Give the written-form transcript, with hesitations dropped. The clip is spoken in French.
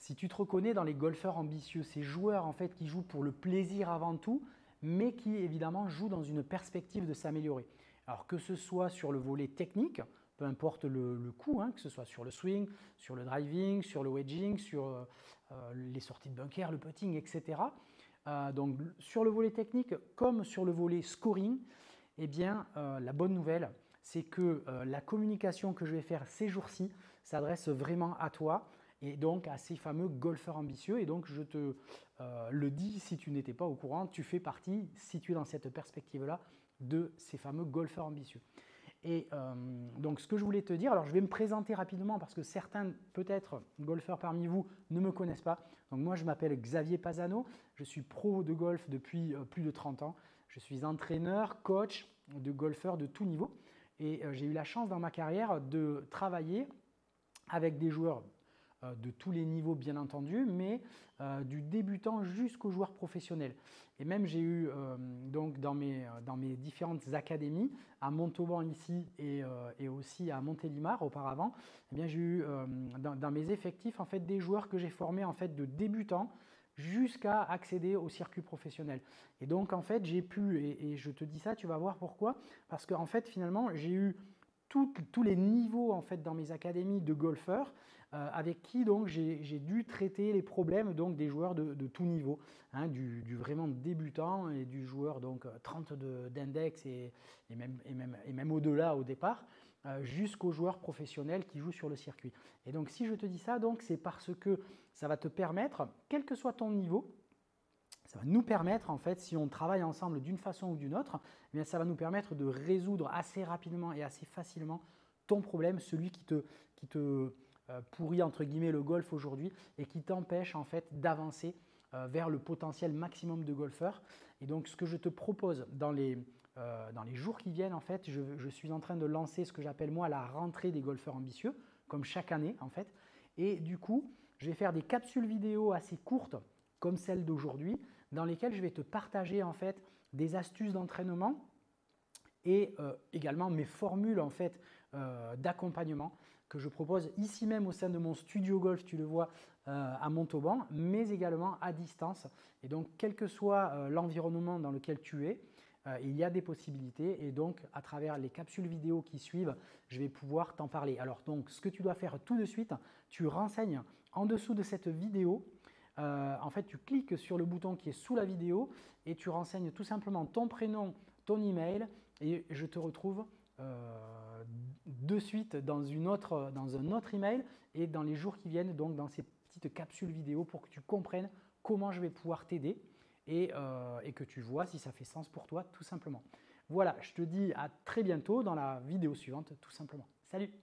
Si tu te reconnais dans les golfeurs ambitieux, ces joueurs en fait qui jouent pour le plaisir avant tout, mais qui évidemment jouent dans une perspective de s'améliorer. Alors que ce soit sur le volet technique, peu importe le coup, hein, que ce soit sur le swing, sur le driving, sur le wedging, sur les sorties de bunker, le putting, etc. Donc sur le volet technique comme sur le volet scoring, eh bien la bonne nouvelle, c'est que la communication que je vais faire ces jours-ci s'adresse vraiment à toi et donc à ces fameux golfeurs ambitieux. Et donc je te le dis, si tu n'étais pas au courant, tu fais partie, si tu es dans cette perspective-là, de ces fameux golfeurs ambitieux. Et donc ce que je voulais te dire, alors je vais me présenter rapidement parce que certains peut-être golfeurs parmi vous ne me connaissent pas. Donc moi je m'appelle Xavier Pasano, je suis pro de golf depuis plus de 30 ans. Je suis entraîneur, coach de golfeurs de tout niveau et j'ai eu la chance dans ma carrière de travailler avec des joueurs de tous les niveaux bien entendu, mais du débutant jusqu'au joueur professionnel. Et même j'ai eu donc dans mes différentes académies, à Montauban ici et aussi à Montélimar auparavant, eh bien j'ai eu dans mes effectifs en fait des joueurs que j'ai formés en fait de débutants jusqu'à accéder au circuit professionnel. Et donc en fait j'ai pu, et je te dis ça, tu vas voir pourquoi, parce qu'en fait finalement j'ai eu tous les niveaux en fait dans mes académies de golfeurs avec qui donc j'ai dû traiter les problèmes donc des joueurs de tout niveau, hein, du vraiment débutant et du joueur donc 30 d'index et même au-delà au départ, jusqu'aux joueurs professionnels qui jouent sur le circuit. Et donc si je te dis ça, donc c'est parce que ça va te permettre, quel que soit ton niveau, ça va nous permettre, en fait, si on travaille ensemble d'une façon ou d'une autre, eh bien, ça va nous permettre de résoudre assez rapidement et assez facilement ton problème, celui qui te pourrit entre guillemets le golf aujourd'hui et qui t'empêche en fait d'avancer vers le potentiel maximum de golfeurs. Et donc, ce que je te propose dans les jours qui viennent, en fait, je suis en train de lancer ce que j'appelle moi la rentrée des golfeurs ambitieux, comme chaque année en fait. Et du coup, je vais faire des capsules vidéo assez courtes comme celle d'aujourd'hui, dans lesquelles je vais te partager en fait des astuces d'entraînement et également mes formules en fait d'accompagnement que je propose ici même au sein de mon studio golf, tu le vois à Montauban, mais également à distance. Et donc, quel que soit l'environnement dans lequel tu es, il y a des possibilités et donc à travers les capsules vidéo qui suivent, je vais pouvoir t'en parler. Alors donc, ce que tu dois faire tout de suite, tu renseignes en dessous de cette vidéo. En fait, tu cliques sur le bouton qui est sous la vidéo et tu renseignes tout simplement ton prénom, ton email et je te retrouve de suite dans un autre email et dans les jours qui viennent, donc dans ces petites capsules vidéo pour que tu comprennes comment je vais pouvoir t'aider et que tu vois si ça fait sens pour toi tout simplement. Voilà, je te dis à très bientôt dans la vidéo suivante tout simplement. Salut!